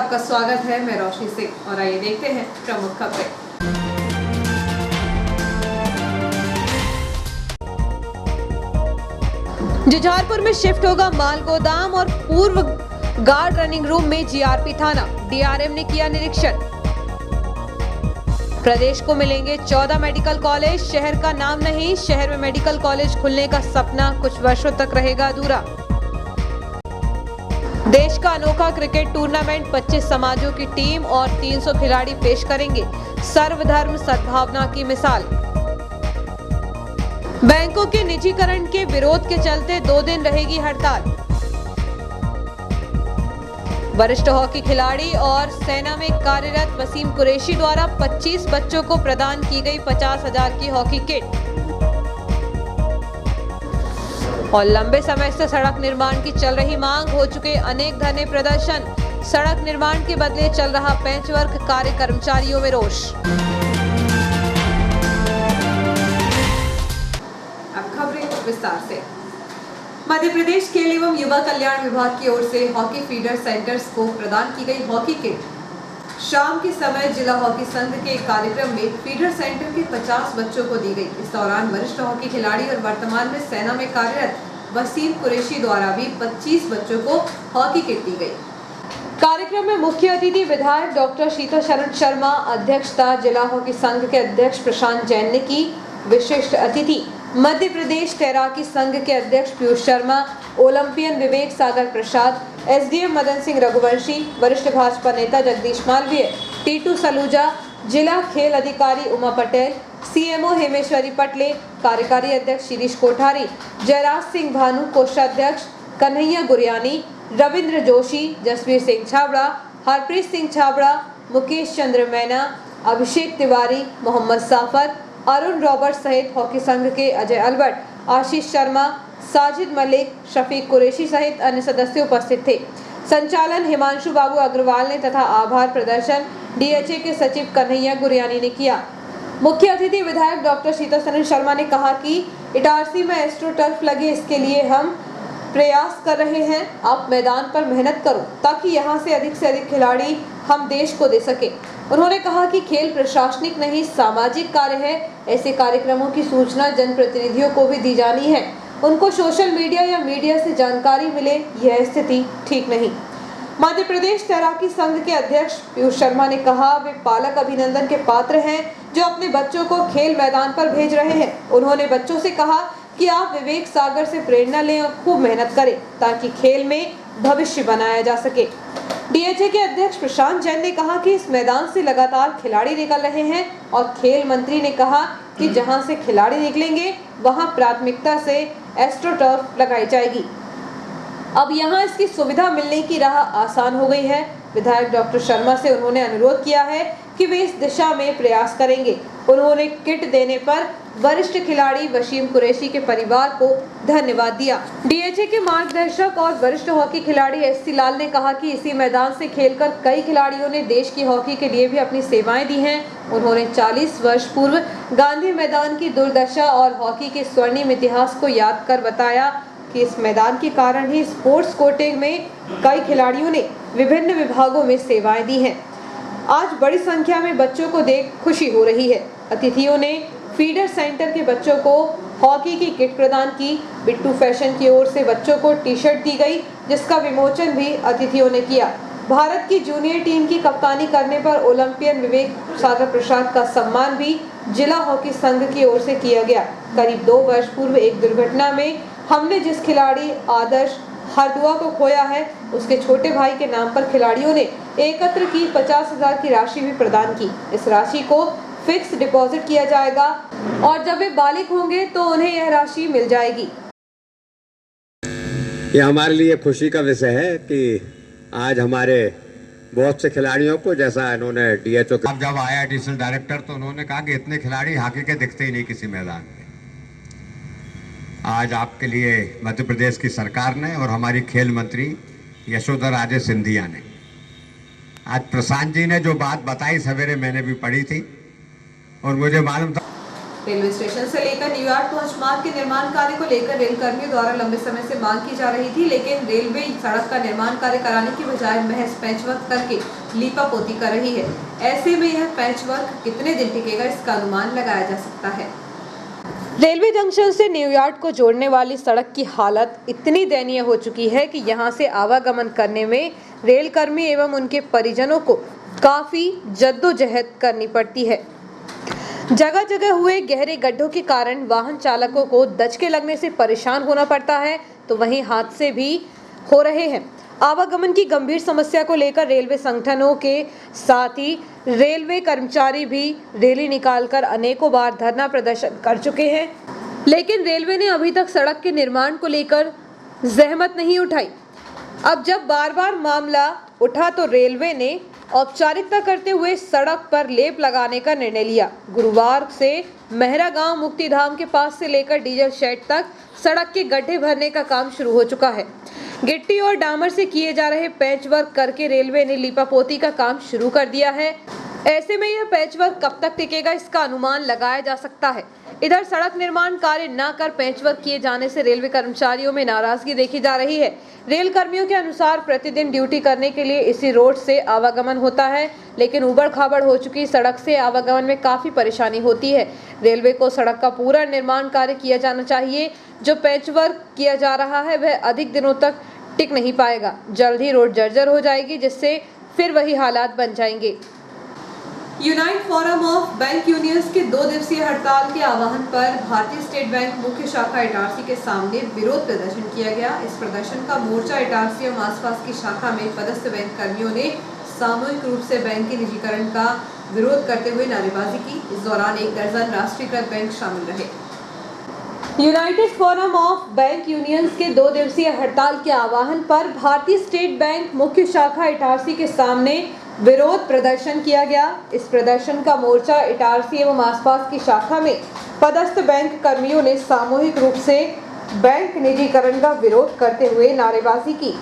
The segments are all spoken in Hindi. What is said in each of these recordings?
आपका स्वागत है। मैं रोशनी सिंह और आइए देखते हैं प्रमुख खबरें। जुझारपुर में शिफ्ट होगा माल गोदाम और पूर्व गार्ड रनिंग रूम में जीआरपी थाना, डीआरएम ने किया निरीक्षण। प्रदेश को मिलेंगे 14 मेडिकल कॉलेज, शहर का नाम नहीं, शहर में मेडिकल कॉलेज खुलने का सपना कुछ वर्षों तक रहेगा अधूरा। देश का अनोखा क्रिकेट टूर्नामेंट, 25 समाजों की टीम और 300 खिलाड़ी पेश करेंगे सर्वधर्म सद्भावना की मिसाल। बैंकों के निजीकरण के विरोध के चलते 2 दिन रहेगी हड़ताल। वरिष्ठ हॉकी खिलाड़ी और सेना में कार्यरत वसीम कुरैशी द्वारा 25 बच्चों को प्रदान की गई 50,000 की हॉकी किट। और लंबे समय से सड़क निर्माण की चल रही मांग, हो चुके अनेक धरने प्रदर्शन, सड़क निर्माण के बदले चल रहा पैचवर्क, कार्य कर्मचारियों में रोष। अब खबरें विस्तार से। मध्य प्रदेश खेल एवं युवा कल्याण विभाग की ओर से हॉकी फीडर सेंटर्स को प्रदान की गई हॉकी किट शाम के समय जिला हॉकी संघ के कार्यक्रम में फीडर सेंटर के 50 बच्चों को दी गई। इस दौरान वरिष्ठ हॉकी खिलाड़ी और वर्तमान में सेना में कार्यरत वसीम कुरैशी द्वारा भी 25 बच्चों को हॉकी किट दी गई। कार्यक्रम में मुख्य अतिथि विधायक डॉक्टर शीतल शर्मा, अध्यक्षता जिला हॉकी संघ के अध्यक्ष प्रशांत जैन ने की। विशिष्ट अतिथि मध्य प्रदेश तैराकी संघ के अध्यक्ष पीयूष शर्मा, ओलंपियन विवेक सागर प्रसाद, एसडीएम मदन सिंह रघुवंशी, वरिष्ठ भाजपा नेता जगदीश मालवीय, टीटू सलूजा, जिला खेल अधिकारी उमा पटेल, सीएमओ हेमेश्वरी पटले, कार्यकारी अध्यक्ष शिरीष कोठारी, जयराज सिंह भानु, कोषाध्यक्ष कन्हैया गुरियानी, रविंद्र जोशी, जसवीर सिंह छाबड़ा, हरप्रीत सिंह छाबड़ा, मुकेश चंद्र मैना, अभिषेक तिवारी, मोहम्मद साफर, अरुण रॉबर्ट सहित हॉकी संघ के अजय अल्बर्ट, आशीष शर्मा, साजिद मलिक, शफीक कुरैशी सहित अन्य सदस्य उपस्थित थे। संचालन हिमांशु बाबू अग्रवाल ने तथा आभार प्रदर्शन डीएचए के सचिव कन्हैया गुरियानी ने किया। मुख्य अतिथि विधायक डॉक्टर शीतल शर्मा ने कहा कि इटारसी में एस्ट्रो टर्फ लगे, इसके लिए हम प्रयास कर रहे हैं। आप मैदान पर मेहनत करो ताकि यहाँ से अधिक खिलाड़ी हम देश को दे सके। उन्होंने कहा कि खेल प्रशासनिक नहीं सामाजिक कार्य है। ऐसे कार्यक्रमों की सूचना जनप्रतिनिधियों को भी दी जानी है। उनको सोशल मीडिया या मीडिया से जानकारी मिले, यह स्थिति ठीक नहीं। मध्य प्रदेश तैराकी संघ के अध्यक्ष पीयूष शर्मा ने कहा वे पालक अभिनंदन के पात्र हैं जो अपने बच्चों को खेल मैदान पर भेज रहे हैं। उन्होंने बच्चों से कहा कि आप विवेक सागर से प्रेरणा लें और खूब मेहनत करें ताकि खेल में भविष्य बनाया जा सके। डीएचए के अध्यक्ष प्रशांत जैन ने कहा कि इस मैदान से लगातार खिलाड़ी निकल रहे हैं और खेल मंत्री ने कहा कि जहां से खिलाड़ी निकलेंगे वहां प्राथमिकता से एस्ट्रो टर्फ लगाई जाएगी। अब यहां इसकी सुविधा मिलने की राह आसान हो गई है। विधायक डॉक्टर शर्मा से उन्होंने अनुरोध किया है कि वे इस दिशा में प्रयास करेंगे। उन्होंने किट देने पर वरिष्ठ खिलाड़ी वसीम कुरैशी के परिवार को धन्यवाद दिया। डीएचए के मार्गदर्शक और वरिष्ठ हॉकी खिलाड़ी एससी लाल ने कहा कि इसी मैदान से खेलकर कई खिलाड़ियों ने देश की हॉकी के लिए भी अपनी सेवाएं दी हैं। उन्होंने 40 वर्ष पूर्व गांधी मैदान की दुर्दशा और हॉकी के स्वर्णिम इतिहास को याद कर बताया कि इस मैदान के कारण ही स्पोर्ट्स कोटे में कई खिलाड़ियों ने विभिन्न विभागों में सेवाएं दी हैं। आज बड़ी संख्या में बच्चों को देख खुशी हो रही है। अतिथियों ने फीडर सेंटर के बच्चों को हॉकी की किट प्रदान की। बिट्टू फैशन की ओर से बच्चों को टी शर्ट दी गई, जिसका विमोचन भी अतिथियों ने किया। भारत की जूनियर टीम की कप्तानी करने पर ओलंपियन विवेक सागर प्रसाद का सम्मान भी जिला हॉकी संघ की ओर से किया गया। करीब 2 वर्ष पूर्व एक दुर्घटना में हमने जिस खिलाड़ी आदर्श हरदुआ को खोया है, उसके छोटे भाई के नाम पर खिलाड़ियों ने एकत्र की 50,000 की राशि भी प्रदान की। इस राशि को फिक्स डिपॉजिट किया जाएगा और जब वे बालिग होंगे तो उन्हें यह राशि मिल जाएगी। ये हमारे लिए खुशी का विषय है कि आज हमारे बहुत से खिलाड़ियों को, जैसा इन्होंने डीएचओ जब आया एडिशनल डायरेक्टर तो उन्होंने कहा कि इतने खिलाड़ी हॉकी के दिखते ही नहीं किसी मैदान में। आज आपके लिए मध्य प्रदेश की सरकार ने और हमारी खेल मंत्री यशोधरा राजे सिंधिया ने, आज प्रशांत जी ने जो बात बताई सवेरे मैंने भी पढ़ी थी और मुझे मालूम था। रेलवे स्टेशन से लेकर न्यूयॉर्क पहुंच मार्ग के निर्माण कार्य को लेकर रेल कर्मियों द्वारा लंबे समय से मांग की जा रही थी, लेकिन रेलवे सड़क का निर्माण कार्य कराने की बजाय महज पैचवर्क करके लीपापोती कर रही है। ऐसे में यह पैचवर्क कितने दिन टिकेगा, इसका अनुमान लगाया जा सकता है। रेलवे जंक्शन से न्यूयॉर्क को जोड़ने वाली सड़क की हालत इतनी दयनीय हो चुकी है कि यहां से आवागमन करने में रेल कर्मी एवं उनके परिजनों को काफी जद्दोजहद करनी पड़ती है। जगह जगह हुए गहरे गड्ढों के कारण वाहन चालकों को दचके लगने से परेशान होना पड़ता है, तो वहीं हादसे भी हो रहे हैं। आवागमन की गंभीर समस्या को लेकर रेलवे संगठनों के साथ ही रेलवे कर्मचारी भी रैली निकालकर अनेकों बार धरना प्रदर्शन कर चुके हैं, लेकिन रेलवे ने अभी तक सड़क के निर्माण को लेकर जहमत नहीं उठाई। अब जब बार बार मामला उठा तो रेलवे ने औपचारिकता करते हुए सड़क पर लेप लगाने का निर्णय लिया। गुरुवार से मेहरा गांव मुक्तिधाम के पास से लेकर डीजल शेड तक सड़क के गड्ढे भरने का काम शुरू हो चुका है। गिट्टी और डामर से किए जा रहे पैचवर्क करके रेलवे ने लीपापोती का काम शुरू कर दिया है। ऐसे में यह पैचवर्क कब तक टिकेगा, इसका अनुमान लगाया जा सकता है। इधर सड़क निर्माण कार्य न कर पैचवर्क किए जाने से रेलवे कर्मचारियों में नाराजगी देखी जा रही है। रेल कर्मियों के अनुसार प्रतिदिन ड्यूटी करने के लिए इसी रोड से आवागमन होता है, लेकिन उबड़ खाबड़ हो चुकी सड़क से आवागमन में काफी परेशानी होती है। रेलवे को सड़क का पूरा निर्माण कार्य किया जाना चाहिए। जो पैचवर्क किया जा रहा है वह अधिक दिनों तक टिक नहीं पाएगा। जल्द ही रोड जर्जर हो जाएगी, जिससे फिर वही हालात बन जाएंगे। Unite forum of bank unions के 2 दिवसीय हड़ताल के आह्वान पर भारतीय स्टेट बैंक मुख्य शाखा इटारसी के सामने विरोध प्रदर्शन किया गया। इस प्रदर्शन का मोर्चा इटारसी और आसपास की शाखा में पदस्थ बैंक कर्मियों ने सामूहिक रूप से बैंक के निजीकरण का विरोध करते हुए नारेबाजी की। इस दौरान 1 दर्जन राष्ट्रीयकृत बैंक शामिल रहे। United forum of bank unions के 2 दिवसीय हड़ताल के आह्वान पर भारतीय स्टेट बैंक मुख्य शाखा इटारसी के सामने विरोध प्रदर्शन किया गया। इस प्रदर्शन का मोर्चा इटारसी एवं आसपास की शाखा में पदस्थ बैंक कर्मियों ने सामूहिक रूप से बैंक निजीकरण का विरोध करते हुए नारेबाजी की।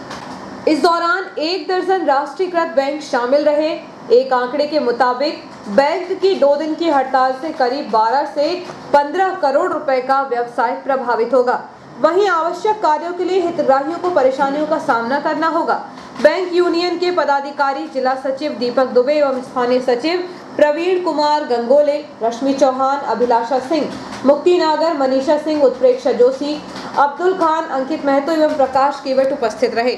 इस दौरान 1 दर्जन राष्ट्रीयकृत बैंक शामिल रहे। एक आंकड़े के मुताबिक बैंक की 2 दिन की हड़ताल से करीब 12 से 15 करोड़ रुपए का व्यवसाय प्रभावित होगा। वहीं आवश्यक कार्यों के लिए हितग्राहियों को परेशानियों का सामना करना होगा। बैंक यूनियन के पदाधिकारी जिला सचिव दीपक दुबे एवं स्थानीय सचिव प्रवीण कुमार गंगोले, रश्मि चौहान, अभिलाषा सिंह, मुक्ति नागर, मनीषा सिंह, उत्प्रेक्षा जोशी, अब्दुल खान, अंकित महतो एवं प्रकाश केवट उपस्थित रहे।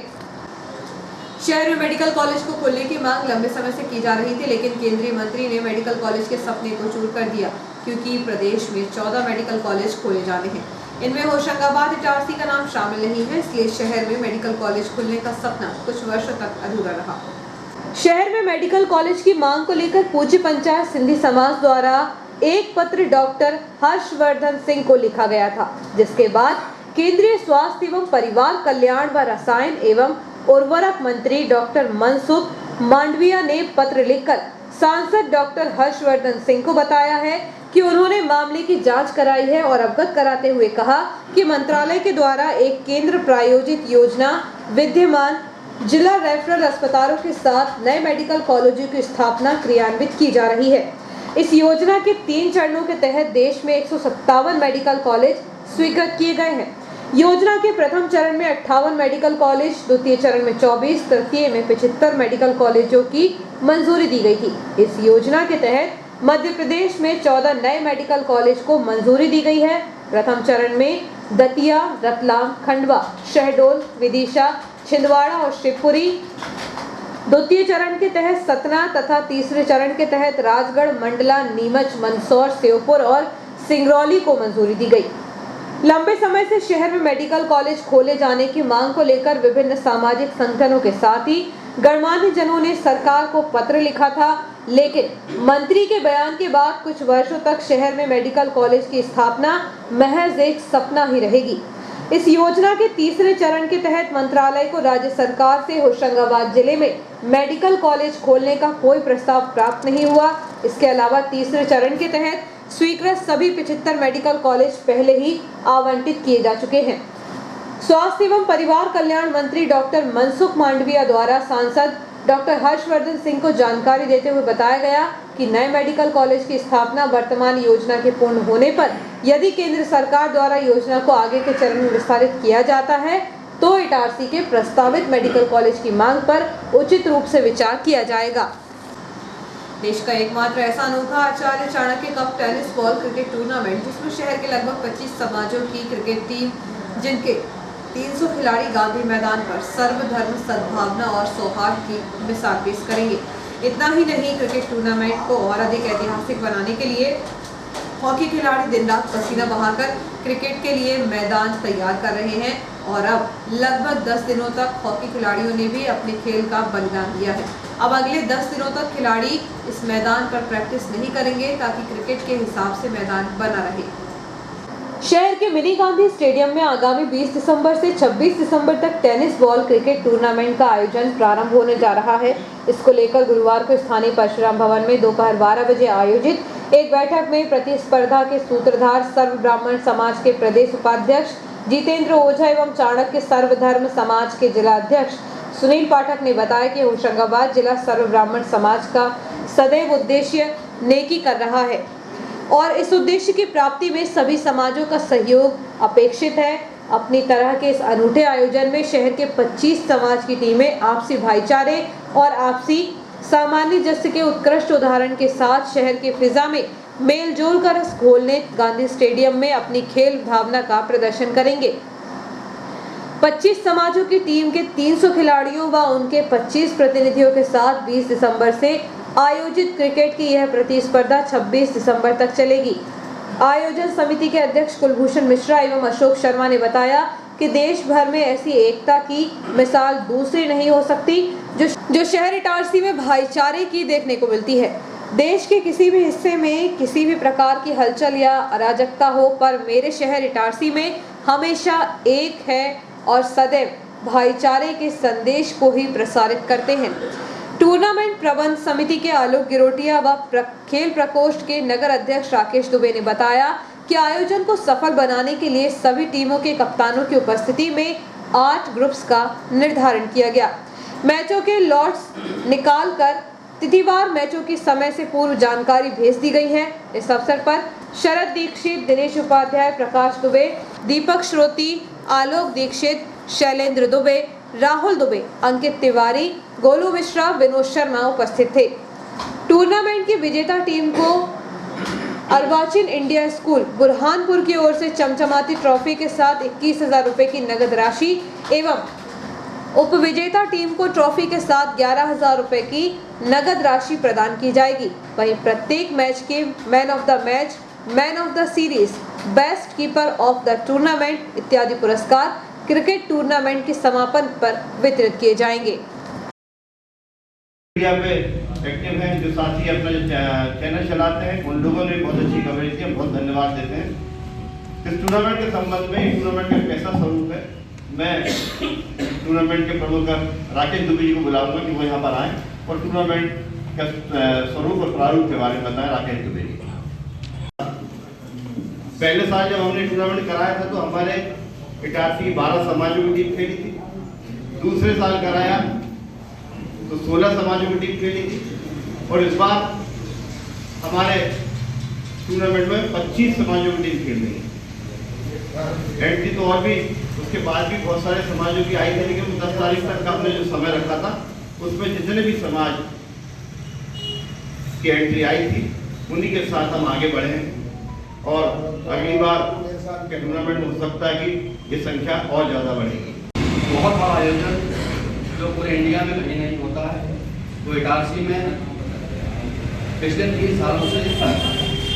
शहर में मेडिकल कॉलेज को खोलने की मांग लंबे समय से की जा रही थी, लेकिन केंद्रीय मंत्री ने मेडिकल कॉलेज के सपने को चूर कर दिया, क्योंकि प्रदेश में 14 मेडिकल कॉलेज खोले जाने हैं। इनमें होशंगाबाद इटारसी का नाम शामिल नहीं है, इसलिए शहर में मेडिकल कॉलेज खुलने का सपना कुछ वर्षों तक अधूरा रहा। शहर में मेडिकल कॉलेज की मांग को लेकर पूज्य पंचायत सिंधी समाज द्वारा एक पत्र डॉक्टर हर्षवर्धन सिंह को लिखा गया था, जिसके बाद केंद्रीय स्वास्थ्य एवं परिवार कल्याण व रसायन एवं उर्वरक मंत्री डॉक्टर मनसुख मांडविया ने पत्र लिखकर सांसद डॉक्टर हर्षवर्धन सिंह को बताया है कि उन्होंने मामले की जांच कराई है और अवगत कराते हुए कहा कि मंत्रालय के द्वारा एक केंद्र प्रायोजित योजना विद्यमान जिला रेफरल अस्पतालों के साथ नए मेडिकल कॉलेजों की स्थापना क्रियान्वित की जा रही है। इस योजना के 3 चरणों के तहत देश में 157 मेडिकल कॉलेज स्वीकृत किए गए हैं। योजना के प्रथम चरण में 58 मेडिकल कॉलेज, द्वितीय चरण में 24, तृतीय में 75 मेडिकल कॉलेजों की मंजूरी दी गई थी। इस योजना के तहत मध्य प्रदेश में 14 नए मेडिकल कॉलेज को मंजूरी दी गई है। प्रथम चरण में दतिया, रतलाम, खंडवा, शहडोल, विदिशा, छिंदवाड़ा और शिवपुरी, द्वितीय चरण के तहत सतना तथा तीसरे चरण के तहत राजगढ़, मंडला, नीमच, मंदसौर, श्योपुर और सिंगरौली को मंजूरी दी गई। लंबे समय से शहर में मेडिकल कॉलेज खोले जाने की मांग को लेकर विभिन्न सामाजिक संगठनों के साथ ही गणमान्य जनों ने सरकार को पत्र लिखा था, लेकिन मंत्री के बयान के बाद कुछ वर्षों तक शहर में मेडिकल कॉलेज की स्थापना महज एक सपना ही रहेगी। इस योजना के तीसरे चरण के तहत मंत्रालय को राज्य सरकार से होशंगाबाद जिले में मेडिकल कॉलेज खोलने का कोई प्रस्ताव प्राप्त नहीं हुआ। इसके अलावा तीसरे चरण के तहत स्वीकृत सभी 75 मेडिकल कॉलेज पहले ही आवंटित किए जा चुके हैं। स्वास्थ्य एवं परिवार कल्याण मंत्री डॉक्टर मनसुख मांडविया द्वारा सांसद डॉक्टर हर्षवर्धन सिंह को जानकारी देते हुए बताया गया कि नए मेडिकल कॉलेज की स्थापना वर्तमान योजना के पूर्ण होने पर यदि केंद्र सरकार द्वारा योजना को आगे के चरण में विस्तारित किया जाता है तो इटारसी के प्रस्तावित मेडिकल कॉलेज की मांग पर उचित रूप से विचार किया जाएगा। देश का एकमात्र ऐसा अनोखा Acharya Chanakya cup tennis ball cricket tournament, जिसमें शहर के लगभग 25 समाजों की क्रिकेट टीम, जिनके 300 खिलाड़ी गांधी मैदान पर सर्वधर्म सद्भावना और सौहार्द की मिसाल पेश करेंगे। इतना ही नहीं, क्रिकेट टूर्नामेंट को और अधिक ऐतिहासिक बनाने के लिए हॉकी खिलाड़ी दिन रात पसीना बहाकर क्रिकेट के लिए मैदान तैयार कर रहे हैं और अब लगभग 10 दिनों तक हॉकी खिलाड़ियों ने भी अपने खेल का बलिदान दिया है। अब अगले 10 दिनों तक खिलाड़ी इस मैदान पर प्रैक्टिस नहीं करेंगे ताकि क्रिकेट के हिसाब से मैदान बना रहे। शहर के मिनी गांधी स्टेडियम में आगामी 20 दिसंबर से 26 दिसंबर तक टेनिस बॉल क्रिकेट टूर्नामेंट का आयोजन प्रारंभ होने जा रहा है। इसको लेकर गुरुवार को स्थानीय परशुराम भवन में दोपहर 12 बजे आयोजित एक बैठक में प्रतिस्पर्धा के सूत्रधार सर्व ब्राह्मण समाज के प्रदेश उपाध्यक्ष जितेंद्र ओझा एवं चाणक्य सर्वधर्म समाज के जिला अध्यक्ष सुनील पाठक ने बताया कि होशंगाबाद जिला सर्व ब्राह्मण समाज का सदैव उद्देश्य नेकी कर रहा है और इस उद्देश्य की प्राप्ति में सभी समाजों का सहयोग अपेक्षित है। अपनी तरह के इस अनूठे आयोजन में शहर के 25 समाज की टीमें आपसी भाईचारे और आपसी सामंजस्य के उत्कृष्ट उदाहरण के साथ शहर के फिजा में मेल जोल का रस घोलने गांधी स्टेडियम में अपनी खेल भावना का प्रदर्शन करेंगे। 25 समाजों की टीम के 300 खिलाड़ियों व उनके 25 प्रतिनिधियों के साथ 20 दिसंबर से आयोजित क्रिकेट की यह प्रतिस्पर्धा 26 दिसंबर तक चलेगी। आयोजन समिति के अध्यक्ष कुलभूषण मिश्रा एवं अशोक शर्मा ने बताया कि देश भर में ऐसी एकता की मिसाल दूसरी नहीं हो सकती जो शहर इटारसी में भाईचारे की देखने को मिलती है। देश के किसी भी हिस्से में किसी भी प्रकार की हलचल या अराजकता हो, पर मेरे शहर इटारसी में हमेशा एक है और सदैव भाईचारे के संदेश को ही प्रसारित करते हैं। टूर्नामेंट प्रबंध समिति के आलोक गिरोटिया व खेल प्रकोष्ठ के नगर अध्यक्ष राकेश दुबे ने बताया कि आयोजन को सफल बनाने के लिए सभी टीमों के कप्तानों की उपस्थिति में 8 ग्रुप्स का निर्धारण किया गया। मैचों के लॉट्स निकालकर तिथिवार मैचों की समय से पूर्व जानकारी भेज दी गई है। इस अवसर पर शरद दीक्षित, दिनेश उपाध्याय, प्रकाश दुबे, दीपक श्रोती, आलोक दीक्षित, शैलेंद्र दुबे, राहुल दुबे, अंकित तिवारी, गोलू मिश्रा, विनोद शर्मा उपस्थित थे। टूर्नामेंट की विजेता टीम को अर्वाचीन इंडिया स्कूल बुरहानपुर की ओर से चमचमाती ट्रॉफी के साथ 21,000 रुपए की नगद राशि एवं उपविजेता टीम को ट्रॉफी के साथ 11,000 रुपए की नगद राशि प्रदान की जाएगी। वहीं प्रत्येक मैच के man of the match, man of the series, best keeper of the tournament इत्यादि पुरस्कार क्रिकेट टूर्नामेंट के समापन पर वितरित किए जाएंगे। मीडिया पे एक्टिव हैं, जो साथी अपना जो चैनल चलाते हैं, उन लोगों ने बहुत अच्छी कवरेज की, हम बहुत धन्यवाद देते हैं। इस टूर्नामेंट के संबंध में टूर्नामेंट का कैसा स्वरूप है, मैं टूर्नामेंट के प्रमुख राकेश दुबे जी को बुलाऊंगा कि वो यहाँ पर आए और टूर्नामेंट का स्वरूप और प्रारूप के बारे में बताएं। राकेश दुबे जी, पहले साल जब हमने टूर्नामेंट कराया था तो हमारे इटारसी 12 समाजों की टीम खेली थी। दूसरे साल कराया तो 16 समाजों की टीम खेली थी और इस बार हमारे टूर्नामेंट में 25 समाजों की टीम खेल रही है। एंट्री तो और भी उसके बाद भी बहुत सारे समाजों की आई थी, लेकिन 10 तारीख तक का हमने जो समय रखा था उसमें जितने भी समाज की एंट्री आई थी उन्हीं के साथ हम आगे बढ़े हैं और अगली बार के टूर्नामेंट में हो सकता है कि ये संख्या और ज़्यादा बढ़ेगी। बहुत बड़ा आयोजन जो पूरे इंडिया में कहीं नहीं होता है, वो इटारसी में पिछले 3 सालों से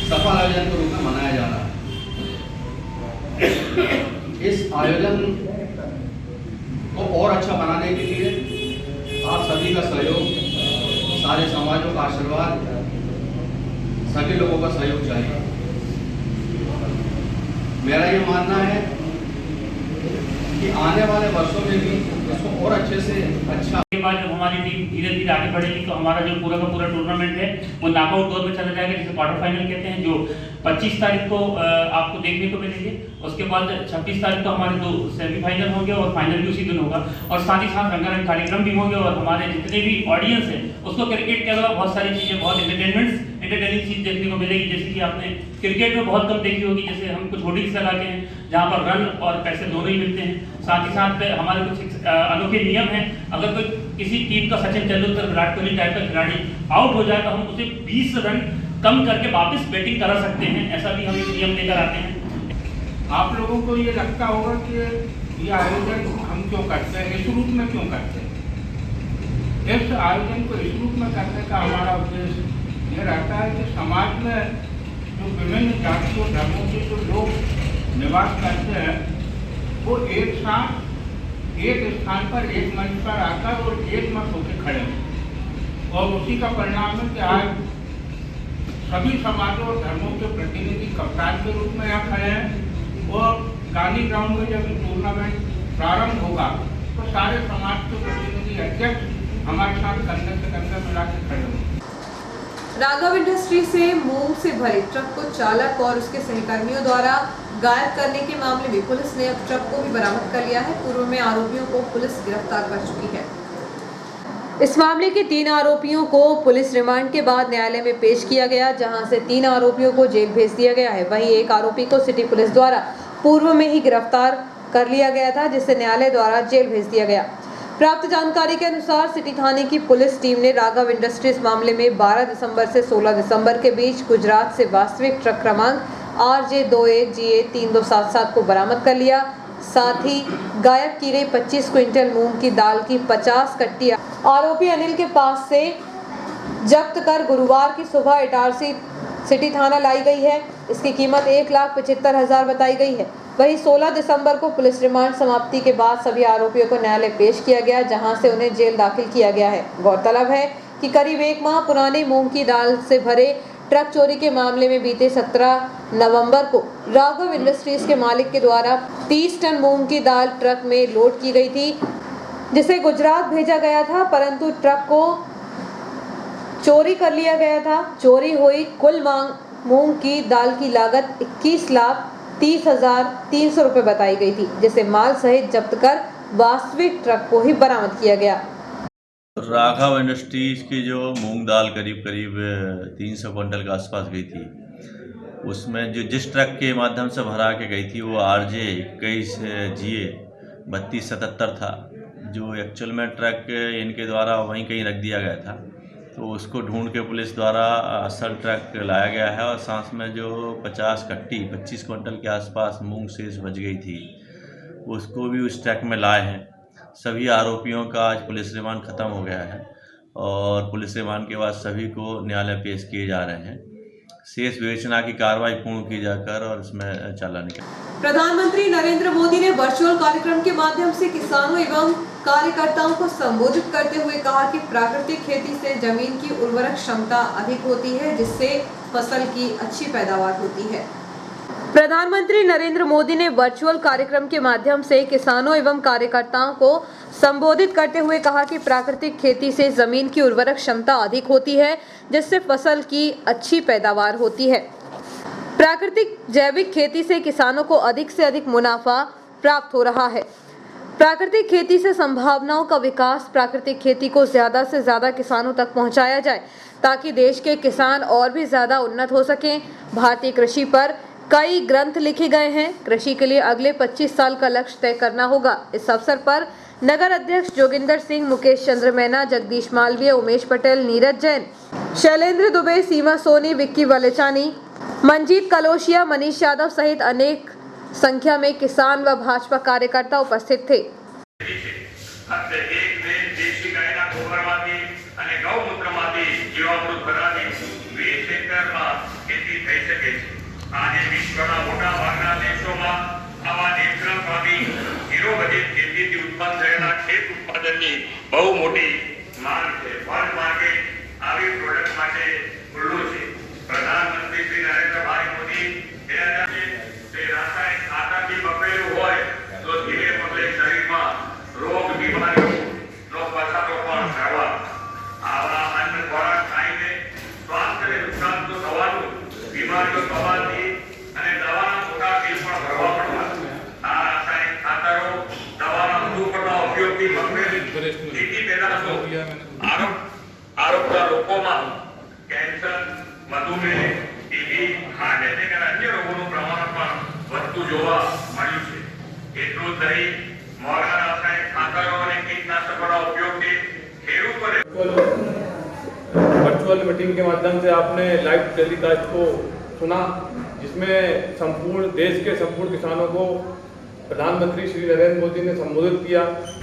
सफल आयोजन के रूप में मनाया जा रहा है। इस आयोजन को और अच्छा बनाने के लिए आप सभी का सहयोग, सारे समाजों का आशीर्वाद, सभी लोगों का सहयोग चाहिए। मेरा ये मानना है कि आने वाले वर्षों में भी इसको और अच्छे से अच्छा के बाद जब हमारी टीम धीरे धीरे आगे बढ़ेगी तो हमारा जो पूरा का पूरा टूर्नामेंट है वो नॉकआउट दौर में चला जाएगा, जिसे क्वार्टर फाइनल कहते हैं, जो 25 तारीख को आपको देखने को मिलेंगे। उसके बाद 26 तारीख को हमारे 2 सेमीफाइनल होंगे और फाइनल भी उसी दिन होगा और साथ ही साथ रंगारंग कार्यक्रम भी होंगे और हमारे जितने भी ऑडियंस है उसको क्रिकेट के अलावा बहुत सारी चीज़ें, बहुत एंटरटेनमेंट्स एंटरटेनिंग चीज देखने को मिलेगी, जैसे कि आपने क्रिकेट में बहुत कम देखी होगी, जैसे हम कुछ होर्डिंग्स लगाते हैं जहाँ पर रन और पैसे दोनों ही मिलते हैं। साथ ही साथ हमारे कुछ अनोखे नियम हैं, अगर कोई किसी टीम का सचिन तेंदुलकर, विराट कोहली टाइप का खिलाड़ी आउट हो जाए तो हम उसे 20 रन कम करके वापस बैटिंग करा सकते हैं, ऐसा भी हम एक नियम लेकर आते हैं। आप लोगों को ये लगता होगा कि ये आयोजन हम क्यों करते हैं, इस रूप में क्यों करते हैं। इस आयोजन को इस रूप में करने का हमारा उद्देश्य ये रहता है कि समाज में जो विभिन्न जातियों धर्मों के जो लोग निवास करते हैं वो एक साथ एक स्थान पर एक मंच पर आकर और एक मत होकर खड़े हों, और उसी का परिणाम है कि आज सभी समाजों और धर्मों के प्रतिनिधि कप्तान के रूप में यहाँ खड़े हैं। और गांधी ग्राउंड में जब टूर्नामेंट प्रारंभ होगा तो सारे समाज के प्रतिनिधि अध्यक्ष हमारे साथ कंधे से कंधे मिला के खड़े होंगे। राघव इंडस्ट्री से मूंग से भरे ट्रक को चालक और उसके सहकर्मियों द्वारा गायब करने के मामले में पुलिस ने अब ट्रक को भी बरामद कर लिया है। पूर्व में आरोपियों को पुलिस गिरफ्तार कर चुकी है। इस मामले के 3 आरोपियों को पुलिस रिमांड के बाद न्यायालय में पेश किया गया, जहां से 3 आरोपियों को जेल भेज दिया गया है। वहीं एक आरोपी को सिटी पुलिस द्वारा पूर्व में ही गिरफ्तार कर लिया गया था, जिसे न्यायालय द्वारा जेल भेज दिया गया। प्राप्त जानकारी के अनुसार सिटी थाने की पुलिस टीम ने राघव इंडस्ट्रीज मामले में 12 दिसंबर से 16 दिसंबर के बीच गुजरात से वास्तविक ट्रक क्रमांक RJ21GA 3277 को बरामद कर लिया। साथ ही गायब की गई 25 क्विंटल मूंग की दाल की 50 कट्टियां आरोपी अनिल के पास से जब्त कर गुरुवार की सुबह इटारसी सिटी थाना लाई गई है। इसकी कीमत 1,75,000 बताई गई है। वहीं 16 दिसंबर को पुलिस रिमांड समाप्ति के बाद सभी आरोपियों को न्यायालय पेश किया गया, जहां से उन्हें जेल दाखिल किया गया है। गौरतलब है कि करीब 1 माह पुराने मूंग की दाल से भरे ट्रक चोरी के मामले में बीते 17 नवंबर को राघव इंडस्ट्रीज के मालिक के द्वारा 30 टन मूंग की दाल ट्रक में लोड की गई थी, जिसे गुजरात भेजा गया था, परंतु ट्रक को चोरी कर लिया गया था। चोरी हुई कुल मूंग की दाल की लागत 21,30,300 रुपये बताई गई थी, जिसे माल सहित जब्त कर वास्तविक ट्रक को ही बरामद किया गया। राघव इंडस्ट्रीज की जो मूंग दाल करीब 300 क्विंटल के आसपास गई थी, उसमें जो जिस ट्रक के माध्यम से भरा के गई थी वो RJ21GA 3277 था, जो एक्चुअल में ट्रक इनके द्वारा वहीं कहीं रख दिया गया था। तो उसको ढूंढ के पुलिस द्वारा असल ट्रक लाया गया है, और साथ में जो 50 कट्टी 25 क्विंटल के आसपास मूंग शेष बच गई थी, उसको भी उस ट्रक में लाए हैं। सभी आरोपियों का आज पुलिस रिमांड खत्म हो गया है, और पुलिस रिमांड के बाद सभी को न्यायालय पेश किए जा रहे हैं। शेष विवेचना की कार्रवाई पूर्ण की जाकर और इसमें चालान निकाला। प्रधानमंत्री नरेंद्र मोदी ने वर्चुअल कार्यक्रम के माध्यम से किसानों एवं कार्यकर्ताओं को संबोधित करते हुए कहा कि प्राकृतिक खेती से जमीन की उर्वरक क्षमता अधिक होती है, जिससे फसल की अच्छी पैदावार होती है। प्रधानमंत्री नरेंद्र मोदी ने वर्चुअल कार्यक्रम के माध्यम से किसानों एवं कार्यकर्ताओं को संबोधित करते हुए कहा कि प्राकृतिक खेती से जमीन की उर्वरक क्षमता अधिक होती है, जिससे फसल की अच्छी पैदावार होती है। प्राकृतिक जैविक खेती से किसानों को अधिक से अधिक मुनाफा प्राप्त हो रहा है। प्राकृतिक खेती से संभावनाओं का विकास, प्राकृतिक खेती को ज्यादा से ज्यादा किसानों तक पहुंचाया जाए, ताकि देश के किसान और भी ज्यादा उन्नत हो सकें। भारतीय कृषि पर कई ग्रंथ लिखे गए हैं। कृषि के लिए अगले 25 साल का लक्ष्य तय करना होगा। इस अवसर पर नगर अध्यक्ष जोगिंदर सिंह, मुकेश चंद्र मैना, जगदीश मालवीय, उमेश पटेल, नीरज जैन, शैलेंद्र दुबे, सीमा सोनी, विक्की वलेचानी, मंजीत कलोशिया, मनीष यादव सहित अनेक संख्या में किसान व भाजपा कार्यकर्ता उपस्थित थे। આજે વિશ્વના મોટા ભાગના દેશોમાં આવા નેચરલ ફાર્મિંગ ઝીરો બજેટ ખેતીથી ઉત્પન્ન થયેલા ખેત ઉત્પાદનની બહુ મોટી માંગ છે। વર્લ્ડ માર્કેટ આવી પ્રોડક્ટ માટે ખુલ્લું છે। પ્રધાનમંત્રી શ્રી નરેન્દ્રભાઈ મોદી તે રાસાયણિક ખાતરથી બગડેલું હોય તો ધીરે પગલે શરીરમાં રોગ બીમારીઓનો પસારો પણ થવા આવા અન્ન ખોરાક ખાઈને સ્વાસ્થ્યને નુકસાન તો થવાનું, બીમારીઓ થવાથી અને દવાના મોટા બિલ પણ ભરવા પડવા। આ રાસાયણિક ખાતરો દવાના વધુ પડતા ઉપયોગથી મગફળી ખેતી પેદાશો આરોગ્ય લોકોમાં કેન્સર, મધુમેહ दूध दही महंगा रासायनिक खातरों और कीटनाशकों का उपयोग के खेतों पर वर्चुअल मीटिंग के माध्यम से आपने लाइव टेलीकास्ट को सुना, जिसमें संपूर्ण देश के संपूर्ण किसानों को प्रधानमंत्री श्री नरेंद्र मोदी ने संबोधित किया,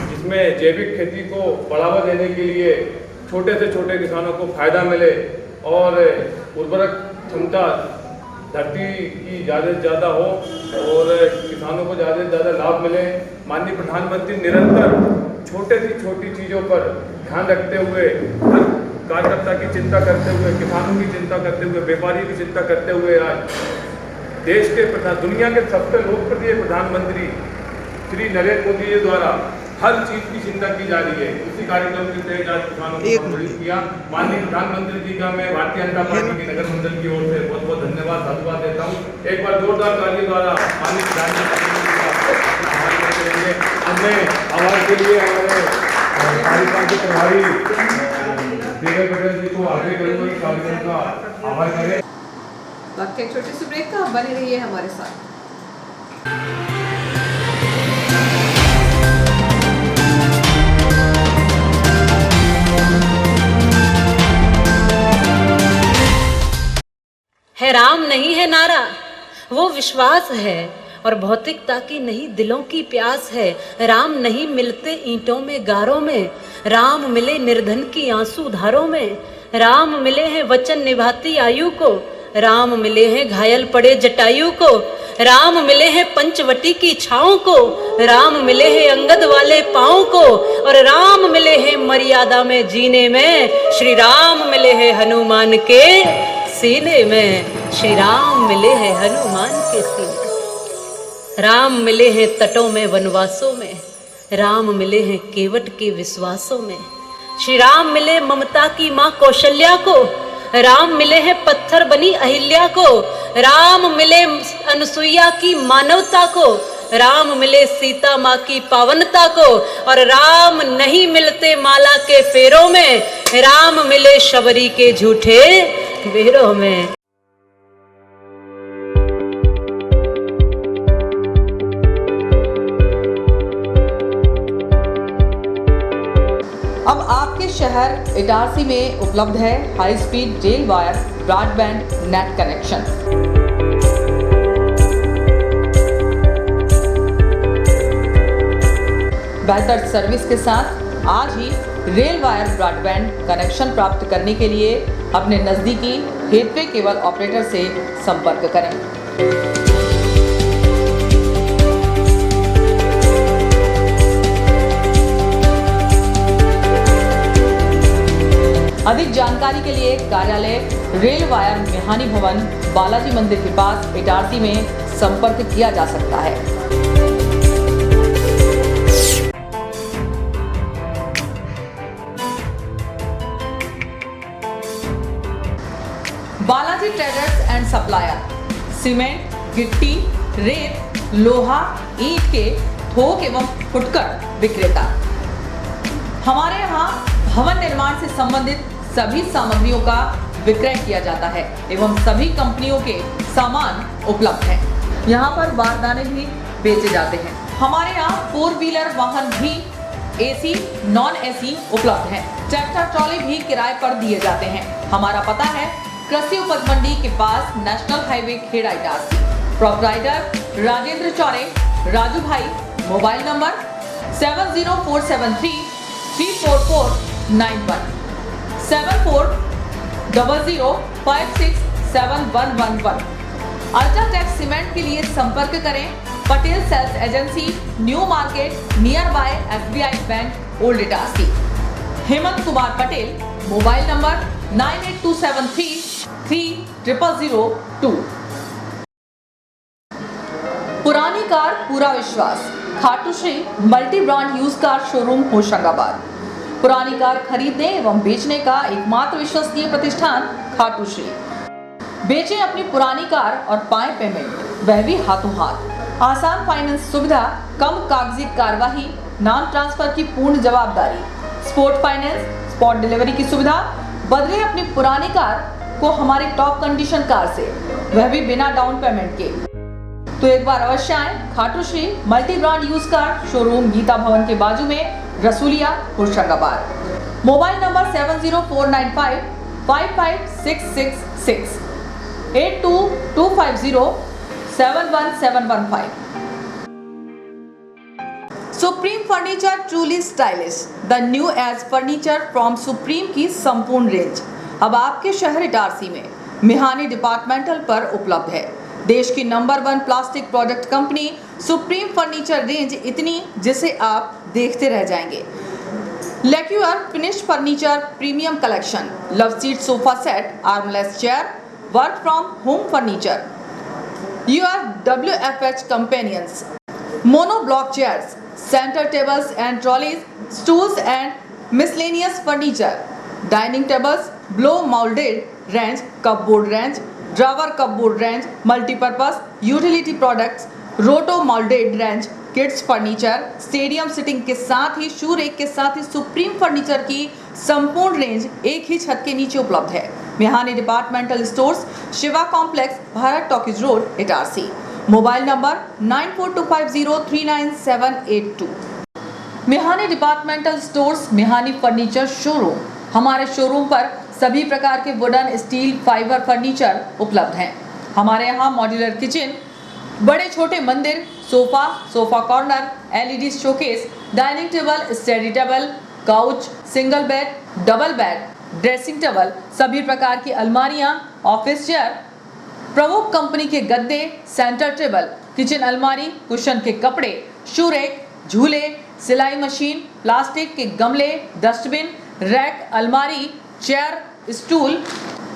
जिसमें जैविक खेती को बढ़ावा देने के लिए छोटे से छोटे किसानों को फायदा मिले और उर्वरक क्षमता धरती की ज़्यादा से ज़्यादा हो और किसानों को ज़्यादा से ज़्यादा लाभ मिले। माननीय प्रधानमंत्री निरंतर छोटे से छोटी चीज़ों पर ध्यान रखते हुए, हर कार्यकर्ता की चिंता करते हुए, किसानों की चिंता करते हुए, व्यापारियों की चिंता करते हुए आज देश के दुनिया के सबसे लोकप्रिय प्रधानमंत्री श्री नरेंद्र मोदी जी द्वारा हर चीज की चिंता की जा रही है। उसी कार्यक्रम के तहत आज किसानों को संबोधित किया। माननीय प्रधानमंत्री जी का मैं भारतीय जनता पार्टी के नगर मंडल की ओर से बहुत बहुत धन्यवाद साधुवाद देता हूँ। एक बार जोरदार ताली द्वारा माननीय प्रधानमंत्री आवाज के लिए हमारे कार्यक्रम के प्रभारी देवेंद्र पटेल जी को आगे करूँगा कि कार्यक्रम का आभार करें। वक्त एक छोटे से ब्रेक का, बने रहिए हमारे साथ। है राम नहीं है नारा, वो विश्वास है और भौतिकता की नहीं दिलों की प्यास है। राम नहीं मिलते ईंटों में गारों में, राम मिले निर्धन की आंसू धारों में। राम मिले हैं वचन निभाती आयु को, राम मिले हैं घायल पड़े जटायु को। राम मिले हैं पंचवटी की छाओं को, राम मिले हैं अंगद वाले पाँव को। और राम मिले हैं मर्यादा में जीने में, श्री राम मिले हैं हनुमान के सीने में। श्री राम मिले हैं हनुमान के सीने। राम मिले हैं तटों में वनवासों में, राम मिले हैं केवट के विश्वासों में। श्री राम मिले ममता की माँ कौशल्या को, राम मिले हैं पत्थर बनी अहिल्या को। राम मिले अनुसुईया की मानवता को, राम मिले सीता माँ की पावनता को। और राम नहीं मिलते माला के फेरों में, राम मिले शबरी के झूठे बेरों में। अब आपके शहर इटारसी में उपलब्ध है high speed rail wire broadband net connection. बेहतर सर्विस के साथ आज ही रेल वायर ब्रॉडबैंड कनेक्शन प्राप्त करने के लिए अपने नज़दीकी हेटवे केबल ऑपरेटर से संपर्क करें। अधिक जानकारी के लिए कार्यालय रेल वायर मेहानी भवन बालाजी मंदिर के पास इटारसी में संपर्क किया जा सकता है। Balaji traders and supplier cement, गिट्टी, रेत, लोहा, ईंट के थोक एवं फुटकर विक्रेता। हमारे यहाँ भवन निर्माण से संबंधित सभी सामग्रियों का विक्रय किया जाता है एवं सभी कंपनियों के सामान उपलब्ध हैं। यहाँ पर बारदाने भी बेचे जाते हैं। हमारे यहाँ 4 व्हीलर वाहन भी एसी, नॉन एसी उपलब्ध हैं। ट्रैक्टर ट्रॉली भी किराए पर दिए जाते हैं। हमारा पता है कृषि उपज मंडी के पास national highway Kheda Itarsi. Proprietor Rajendra Chaure, Raju भाई। Mobile number 70473 34491 7400567111। अल्ट्राटेक सीमेंट के लिए संपर्क करें Patel sales agency, new market, near by SBI bank, old Itarsi. Hemant Kumar Patel. Mobile number 9827330002। पुरानी कार पूरा विश्वास, Khatu Shri multi brand use car showroom Hoshangabad. पुरानी कार खरीदने एवं बेचने का एकमात्र विश्वसनीय प्रतिष्ठान खाटू श्री। बेचें अपनी पुरानी कार और पाएं पेमेंट, वह भी हाथों हाथ। आसान फाइनेंस सुविधा, कम कागजी कार्यवाही, नाम ट्रांसफर की पूर्ण जवाबदारी, स्पोर्ट फाइनेंस, स्पॉट डिलीवरी की सुविधा। बदले अपनी पुरानी कार को हमारी टॉप कंडीशन कार से, वह भी बिना डाउन पेमेंट के। तो एक बार अवश्य आए Khatu Shri multi brand use car showroom Gita Bhavan के बाजू में, Rasuliya, Hoshangabad. Mobile number 70495556666 8225071715। Supreme furniture truly stylish, the new age furniture from supreme की संपूर्ण रेंज अब आपके शहर इटारसी में मिहानी डिपार्टमेंटल पर उपलब्ध है। देश की number 1 plastic product company Supreme furniture range इतनी जिसे आप देखते रह जाएंगे। Lacquer finish furniture premium collection, love seat sofa set, armless chair, work from home furniture, your WFH companions, mono block chairs, centre tables and trolleys, stools and miscellaneous furniture, dining tables, blow moulded range, cupboard range, drawer cupboard range, multipurpose utility products, roto moulded range, kids furniture, stadium seating के साथ ही शू रेक के साथ ही सुप्रीम फर्नीचर की संपूर्ण रेंज एक ही छत के नीचे उपलब्ध है। Mihani departmental stores, Shiva complex, Bharat talkies road, Itarsi. Mobile number 9425039782। Mihani departmental stores, Mihani furniture showroom. हमारे शोरूम पर सभी प्रकार के वुडन, स्टील, फाइबर फर्नीचर उपलब्ध हैं। हमारे यहाँ मॉड्यूलर किचन, बड़े छोटे मंदिर, sofa, sofa corner, LED showcase, dining table, study table, couch, single bed, double bed, dressing table, सभी प्रकार की अलमारियां, ऑफिस चेयर, प्रमुख कंपनी के गद्दे, सेंटर टेबल, किचन अलमारी, कुशन के कपड़े, शू रेक, झूले, सिलाई मशीन, प्लास्टिक के गमले, डस्टबिन, रैक, अलमारी, चेयर, स्टूल,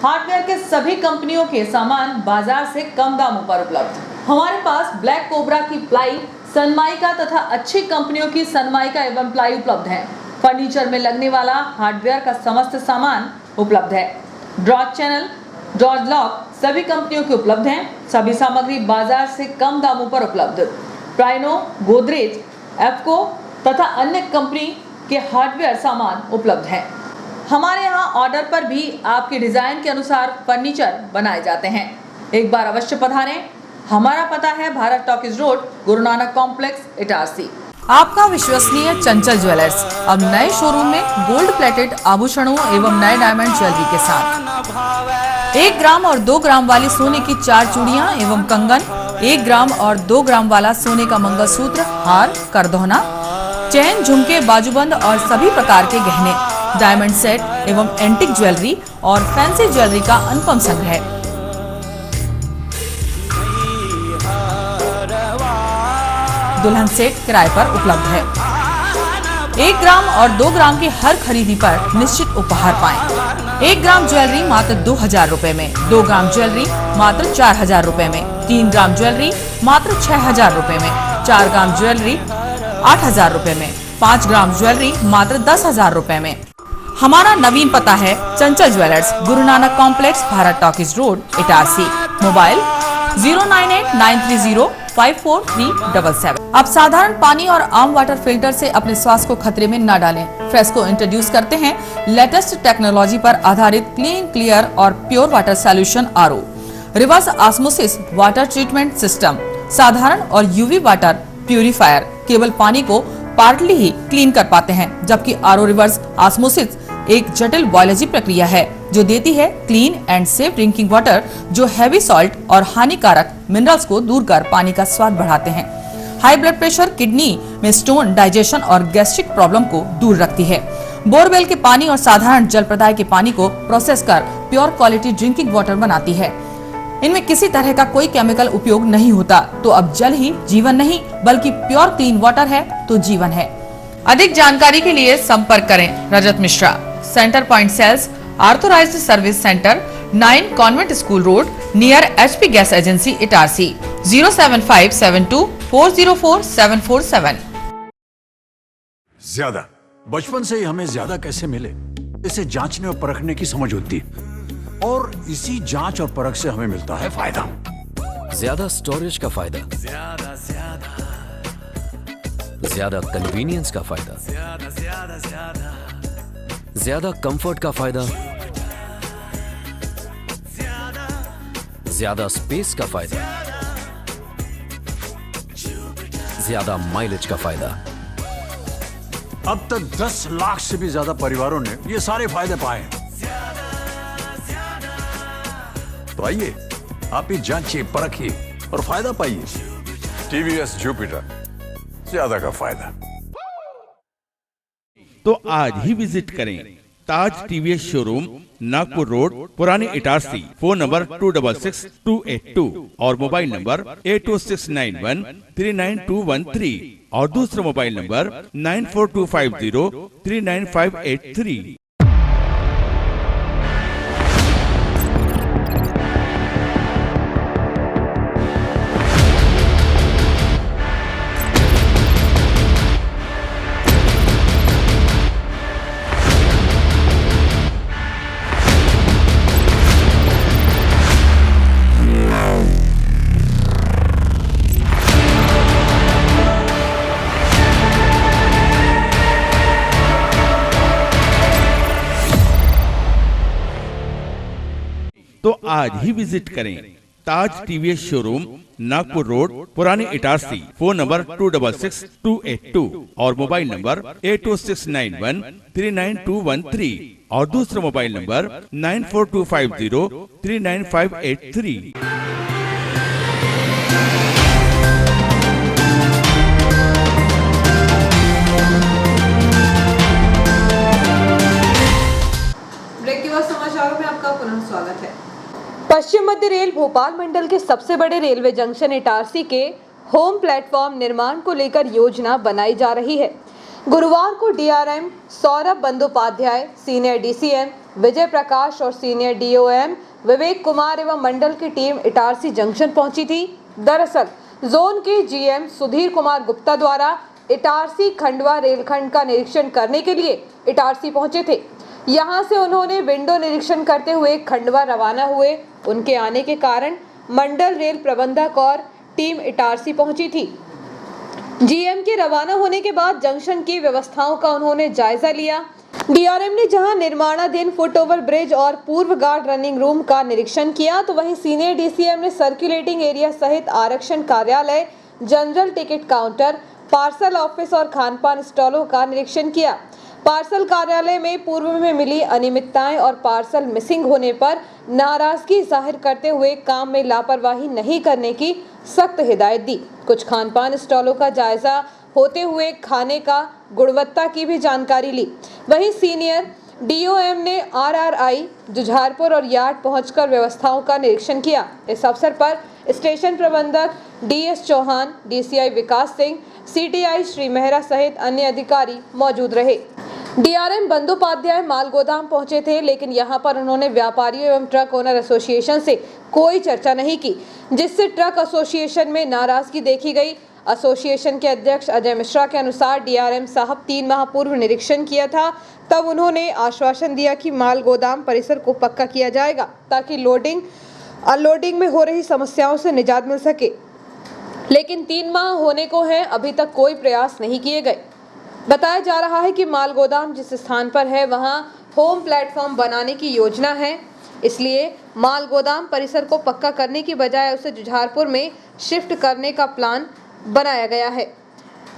हार्डवेयर के सभी कंपनियों के सामान बाजार से कम दामों पर उपलब्ध। हमारे पास ब्लैक कोबरा की प्लाई, सनमाइका तथा अच्छी कंपनियों की सनमाइका एवं प्लाई उपलब्ध है। फर्नीचर में लगने वाला हार्डवेयर का समस्त सामान उपलब्ध है। ड्रॉज चैनल, ड्रॉज लॉक सभी कंपनियों के उपलब्ध हैं। सभी सामग्री बाजार से कम दामों पर उपलब्ध। प्राइनो, गोदरेज, एफको तथा अन्य कंपनी के हार्डवेयर सामान उपलब्ध है। हमारे यहाँ ऑर्डर पर भी आपके डिजाइन के अनुसार फर्नीचर बनाए जाते हैं। एक बार अवश्य पधारें। हमारा पता है Bharat talkies road, Guru Nanak complex, Itarsi. आपका विश्वसनीय चंचल ज्वेलर्स अब नए शोरूम में गोल्ड प्लेटेड आभूषणों एवं नए डायमंड ज्वेलरी के साथ 1 ग्राम और 2 ग्राम वाली सोने की 4 चूड़ियां एवं कंगन, 1 ग्राम और 2 ग्राम वाला सोने का मंगलसूत्र, हार, करदोहना, चैन, झुमके, बाजूबंद और सभी प्रकार के गहने, डायमंड सेट एवं एंटिक ज्वेलरी और फैंसी ज्वेलरी का अनुपम संग्रह। दुल्हन सेट किराए पर उपलब्ध है। 1 ग्राम और 2 ग्राम की हर खरीदी पर निश्चित उपहार पाएं। 1 ग्राम ज्वेलरी मात्र 2000 रुपए में, 2 ग्राम ज्वेलरी मात्र 4000 रुपए में, 3 ग्राम ज्वेलरी मात्र 6000 रुपए में, 4 ग्राम ज्वेलरी 8000 रुपए में, 5 ग्राम ज्वेलरी मात्र 10000 रुपए में। हमारा नवीन पता है चंचल jewellers, Guru Nanak complex, Bharat talkies road, Itarsi. Mobile 09893054377। अब साधारण पानी और आम वाटर फिल्टर से अपने स्वास्थ्य को खतरे में न डालें। फ्रेस्को इंट्रोड्यूस करते हैं लेटेस्ट टेक्नोलॉजी पर आधारित क्लीन, क्लियर और pure water solution RO, reverse osmosis water treatment system, साधारण और UV वाटर प्यूरिफायर केवल पानी को पार्टली ही क्लीन कर पाते हैं, जबकि RO रिवर्स ऑस्मोसिस एक जटिल बायोलॉजी प्रक्रिया है जो देती है clean and safe drinking water, जो हैवी सॉल्ट और हानिकारक मिनरल्स को दूर कर पानी का स्वाद बढ़ाते हैं। हाई ब्लड प्रेशर, किडनी में स्टोन, डाइजेशन और गैस्ट्रिक प्रॉब्लम को दूर रखती है। बोरवेल के पानी और साधारण जल प्रदाय के पानी को प्रोसेस कर प्योर क्वालिटी ड्रिंकिंग वाटर बनाती है। इनमें किसी तरह का कोई केमिकल उपयोग नहीं होता। तो अब जल ही जीवन नहीं बल्कि प्योर क्लीन वाटर है तो जीवन है। अधिक जानकारी के लिए संपर्क करें Rajat Mishra, centre point sales, authorised service centre, 9 convent school road, near HP gas agency, Itarsi. 07572404747। ज्यादा बचपन से ही हमें ज्यादा कैसे मिले, इसे जांचने और परखने की समझ होती है, और इसी जांच और परख से हमें मिलता है फायदा। ज्यादा स्टोरेज का फायदा, ज्यादा कन्वीनियंस का फायदा, ज्यादा कंफर्ट का फायदा, ज्यादा स्पेस का फायदा, ज्यादा माइलेज का फायदा। अब तक 10 लाख से भी ज्यादा परिवारों ने ये सारे फायदे पाए हैं। तो आइए आप भी जांचिए, परखिए और फायदा पाइए। टीवीएस जुपिटर, ज्यादा का फायदा। तो आज ही विजिट करें ताज टीवीएस शोरूम, नागपुर रोड, पुराने इटारसी। फोन नंबर 266282 और मोबाइल नंबर 80691399213 और दूसरा मोबाइल नंबर 9425039583। तो आज ही विजिट करें ताज टीवीएस शोरूम, नागपुर रोड, पुराने इटारसी। फोन नंबर 266282 और मोबाइल नंबर 80691399213 और दूसरा मोबाइल नंबर 9425039583। ब्रेक के बाद समाचारों में आपका पुनः स्वागत है। पश्चिम मध्य रेल भोपाल मंडल के सबसे बड़े रेलवे जंक्शन इटारसी के होम प्लेटफॉर्म निर्माण को लेकर योजना बनाई जा रही है। गुरुवार को DRM Saurabh Bandopadhyay, senior DCM Vijay Prakash और सीनियर डीओएम विवेक कुमार एवं मंडल की टीम इटारसी जंक्शन पहुंची थी। दरअसल जोन के जीएम सुधीर कुमार गुप्ता द्वारा इटारसी खंडवा रेलखंड का निरीक्षण करने के लिए इटारसी पहुंचे थे। यहां से उन्होंने विंडो निरीक्षण करते हुए खंडवा रवाना हुए। उनके आने के कारण मंडल रेल प्रबंधक और टीम इटारसी पहुंची थी। जीएम के रवाना होने के बाद जंक्शन की व्यवस्थाओं का उन्होंने जायजा लिया। डीआरएम ने जहां निर्माणाधीन फुट ओवर ब्रिज और पूर्व गार्ड रनिंग रूम का निरीक्षण किया, तो वहीं सीनियर डीसीएम ने सर्कुलेटिंग एरिया सहित आरक्षण कार्यालय, general ticket counter, parcel office और खानपान स्टॉलों का निरीक्षण किया। पार्सल कार्यालय में पूर्व में मिली अनियमितताएं और पार्सल मिसिंग होने पर नाराजगी जाहिर करते हुए काम में लापरवाही नहीं करने की सख्त हिदायत दी। कुछ खानपान स्टॉलों का जायजा होते हुए खाने का गुणवत्ता की भी जानकारी ली। वहीं सीनियर डीओएम ने आरआरआई जुझारपुर और यार्ड पहुंचकर व्यवस्थाओं का निरीक्षण किया। इस अवसर पर स्टेशन प्रबंधक डीएस चौहान, डीसीआई विकास सिंह, सीटीआई श्री मेहरा सहित अन्य अधिकारी मौजूद रहे। डीआरएम बंदोपाध्याय माल गोदाम पहुंचे थे, लेकिन यहां पर उन्होंने व्यापारियों एवं ट्रक ओनर एसोसिएशन से कोई चर्चा नहीं की, जिससे ट्रक एसोसिएशन में नाराजगी देखी गई। एसोसिएशन के अध्यक्ष अजय मिश्रा के अनुसार डीआरएम साहब 3 माह पूर्व निरीक्षण किया था, तब उन्होंने आश्वासन दिया कि माल गोदाम परिसर को पक्का किया जाएगा ताकि लोडिंग अनलोडिंग में हो रही समस्याओं से निजात मिल सके। लेकिन 3 माह होने को है, अभी तक कोई प्रयास नहीं किए गए। बताया जा रहा है कि माल गोदाम जिस स्थान पर है वहां होम प्लेटफॉर्म बनाने की योजना है, इसलिए माल गोदाम परिसर को पक्का करने की बजाय उसे जुझारपुर में शिफ्ट करने का प्लान बनाया गया है।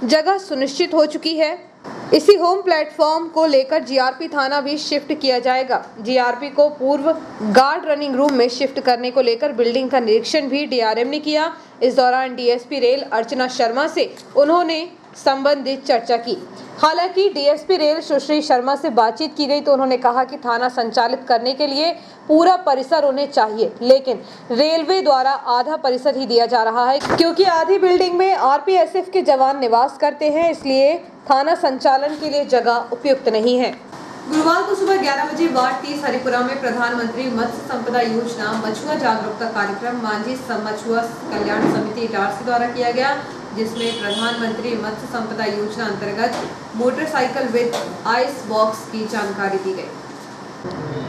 जगह सुनिश्चित हो चुकी है। इसी होम प्लेटफॉर्म को लेकर जीआरपी थाना भी शिफ्ट किया जाएगा। जीआरपी को पूर्व गार्ड रनिंग रूम में शिफ्ट करने को लेकर बिल्डिंग का निरीक्षण भी डीआरएम ने किया। इस दौरान डीएसपी रेल अर्चना शर्मा से उन्होंने संबंधित चर्चा की। हालांकि डीएसपी रेल सुश्री शर्मा से बातचीत की गई तो उन्होंने कहा कि थाना संचालित करने के लिए पूरा परिसर उन्हें चाहिए, लेकिन रेलवे द्वारा आधा परिसर ही दिया जा रहा है, क्योंकि आधी बिल्डिंग में आरपीएसएफ के जवान निवास करते हैं, इसलिए थाना संचालन के लिए जगह उपयुक्त नहीं है। गुरुवार को सुबह 11 बजे वार्ड 30 हरिपुरा में प्रधानमंत्री मत्स्य संपदा योजना मछुआ जागरूकता कार्यक्रम मांझी मछुआ कल्याण समिति इटारसी द्वारा किया गया, जिसमें प्रधानमंत्री मत्स्य संपदा योजना अंतर्गत मोटरसाइकिल विद आइस बॉक्स की जानकारी दी गई।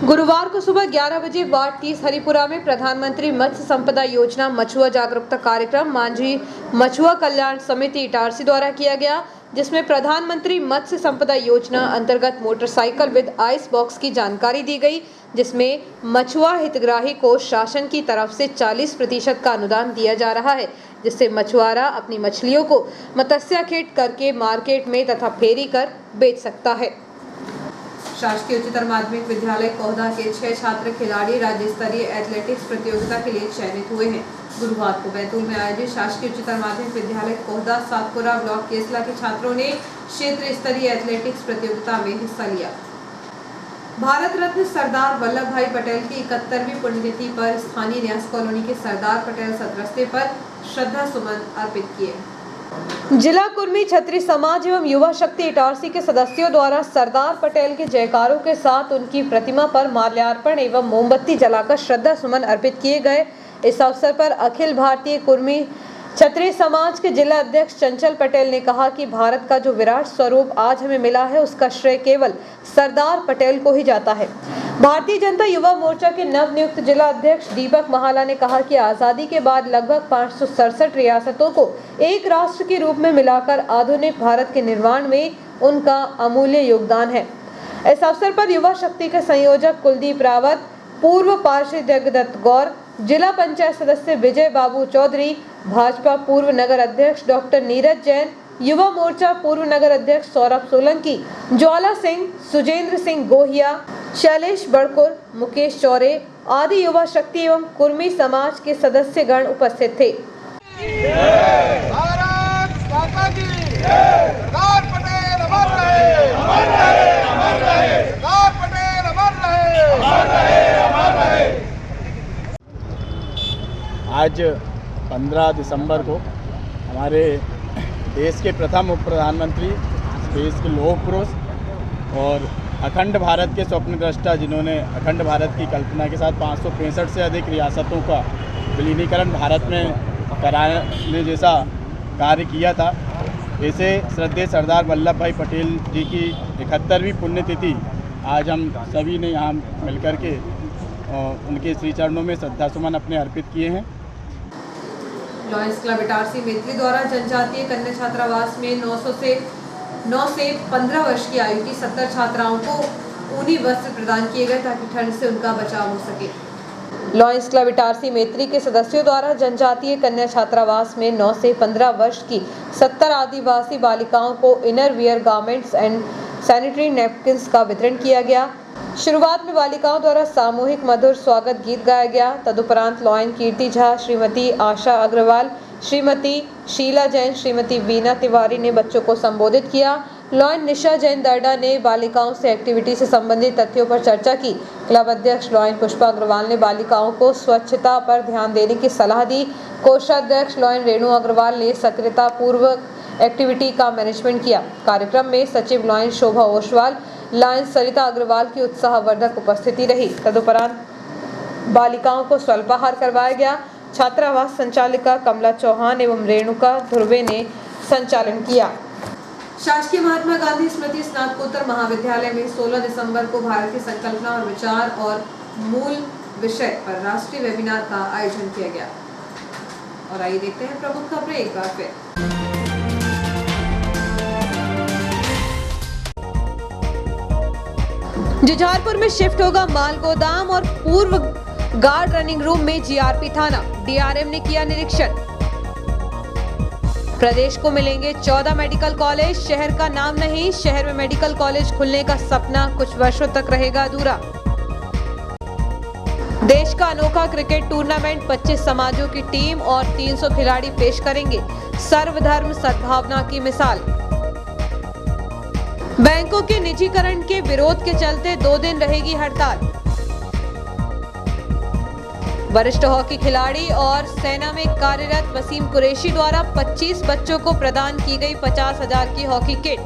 गुरुवार को सुबह 11 बजे वार्ड 30 हरिपुरा में प्रधानमंत्री मत्स्य संपदा योजना मछुआ जागरूकता कार्यक्रम मांझी मछुआ कल्याण समिति इटारसी द्वारा किया गया, जिसमें प्रधानमंत्री मत्स्य संपदा योजना अंतर्गत मोटरसाइकिल विद आइस बॉक्स की जानकारी दी गई, जिसमें मछुआ हितग्राही को शासन की तरफ से 40% का अनुदान दिया जा रहा है, जिससे मछुआरा अपनी मछलियों को मत्स्य खेत करके मार्केट में तथा फेरी कर बेच सकता है। शासकीय उच्चतर माध्यमिक विद्यालय कोहदा के 6 छात्र खिलाड़ी राज्य स्तरीय एथलेटिक्स प्रतियोगिता के लिए चयनित हुए हैं। गुरुवार को बैतूल में आयोजित शासकीय उच्चतर माध्यमिक विद्यालय कोहदा सातपुरा ब्लॉक केसला के छात्रों ने क्षेत्र स्तरीय एथलेटिक्स प्रतियोगिता में हिस्सा लिया। भारत रत्न सरदार वल्लभ भाई पटेल की 71वीं पुण्यतिथि पर स्थानीय न्यास कॉलोनी के सरदार पटेल सतरस्ते पर श्रद्धा सुमन अर्पित किए। जिला कुर्मी छत्री समाज एवं युवा शक्ति इटारसी के सदस्यों द्वारा सरदार पटेल के जयकारों के साथ उनकी प्रतिमा पर माल्यार्पण एवं मोमबत्ती जलाकर श्रद्धा सुमन अर्पित किए गए। इस अवसर पर अखिल भारतीय कुर्मी छत्री समाज के जिला अध्यक्ष चंचल पटेल ने कहा कि भारत का जो विराट स्वरूप आज हमें मिला है उसका श्रेय केवल सरदार पटेल को ही जाता है। भारतीय जनता युवा मोर्चा के नवनियुक्त जिला अध्यक्ष दीपक महाला ने कहा कि आज़ादी के बाद लगभग 567 रियासतों को एक राष्ट्र के रूप में मिलाकर आधुनिक भारत के निर्माण में उनका अमूल्य योगदान है। इस अवसर पर युवा शक्ति के संयोजक कुलदीप रावत, पूर्व पार्षद जगदत्त गौर, जिला पंचायत सदस्य विजय बाबू चौधरी, भाजपा पूर्व नगर अध्यक्ष डॉक्टर नीरज जैन, युवा मोर्चा पूर्व नगर अध्यक्ष सौरभ सोलंकी, ज्वाला सिंह, सुजेंद्र सिंह गोहिया, शैलेश बड़कुर, मुकेश चौरे आदि युवा शक्ति एवं कुर्मी समाज के सदस्यगण उपस्थित थे। आज 15 दिसंबर को हमारे देश के प्रथम उप प्रधानमंत्री, देश के लौह पुरुष और अखंड भारत के स्वप्न दृष्टा, जिन्होंने अखंड भारत की कल्पना के साथ 565 से अधिक रियासतों का विलीनीकरण भारत में कराने जैसा कार्य किया था, ऐसे श्रद्धेय सरदार वल्लभ भाई पटेल जी की 71वीं पुण्यतिथि आज हम सभी ने यहाँ मिलकर के उनके श्री चरणों में श्रद्धा सुमन अपने अर्पित किए हैं। लॉयंस क्लब इटारसी मैत्री द्वारा जनजातीय कन्या छात्रावास में 9 से 15 वर्ष की आयु की 70 छात्राओं को ऊनी वस्त्र प्रदान किए गए ताकि ठंड से उनका बचाव हो सके। लॉयंस क्लब इटारसी मैत्री के सदस्यों द्वारा जनजातीय कन्या छात्रावास में 9 से 15 वर्ष की 70 आदिवासी बालिकाओं को inner wear garments and sanitary napkins का वितरण किया गया। शुरुआत में बालिकाओं द्वारा सामूहिक मधुर स्वागत गीत गाया गया। तदुपरांत लॉयन कीर्ति झा, श्रीमती आशा अग्रवाल, श्रीमती शीला जैन, श्रीमती वीना तिवारी ने बच्चों को संबोधित किया। लॉयन निशा जैन दर्डा ने बालिकाओं से एक्टिविटी से संबंधित तथ्यों पर चर्चा की। क्लब अध्यक्ष लॉयन पुष्पा अग्रवाल ने बालिकाओं को स्वच्छता पर ध्यान देने की सलाह दी। कोषाध्यक्ष लॉयन रेणु अग्रवाल ने सक्रियता पूर्वक एक्टिविटी का मैनेजमेंट किया। कार्यक्रम में सचिव लॉयन शोभा ओसवाल, लॉयन सरिता अग्रवाल की उत्साहवर्धक उपस्थिति रही। तदुपरांत बालिकाओं को स्वल्पाहार करवाया गया। छात्रावास संचालिका कमला चौहान एवं रेणुका ध्रुवे ने संचालन किया। शासकीय महात्मा गांधी स्मृति स्नातकोत्तर महाविद्यालय में 16 दिसंबर को भारत की संकल्पना और विचार और मूल विषय पर राष्ट्रीय वेबिनार का आयोजन किया गया। और आइए देखते हैं प्रमुख खबरें एक बार फिर। जुझारपुर में शिफ्ट होगा माल गोदाम और पूर्व गार्ड रनिंग रूम में जीआरपी थाना, डीआरएम ने किया निरीक्षण। प्रदेश को मिलेंगे 14 मेडिकल कॉलेज, शहर का नाम नहीं, शहर में मेडिकल कॉलेज खुलने का सपना कुछ वर्षों तक रहेगा अधूरा। देश का अनोखा क्रिकेट टूर्नामेंट 25 समाजों की टीम और 300 खिलाड़ी पेश करेंगे सर्वधर्म सद्भावना की मिसाल। बैंकों के निजीकरण के विरोध के चलते 2 दिन रहेगी हड़ताल। वरिष्ठ हॉकी खिलाड़ी और सेना में कार्यरत वसीम कुरैशी द्वारा 25 बच्चों को प्रदान की गई 50,000 की हॉकी किट।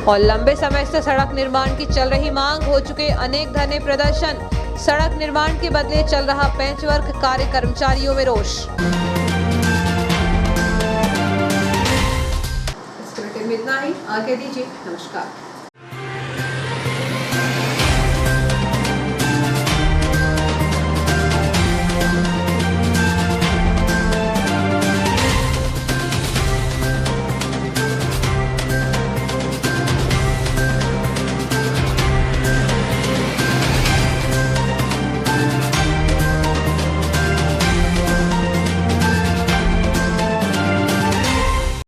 और लंबे समय से सड़क निर्माण की चल रही मांग, हो चुके अनेक धरने प्रदर्शन, सड़क निर्माण के बदले चल रहा पैचवर्क, कार्य कर्मचारियों में रोष। इतना ही, आगे दीजिए, नमस्कार।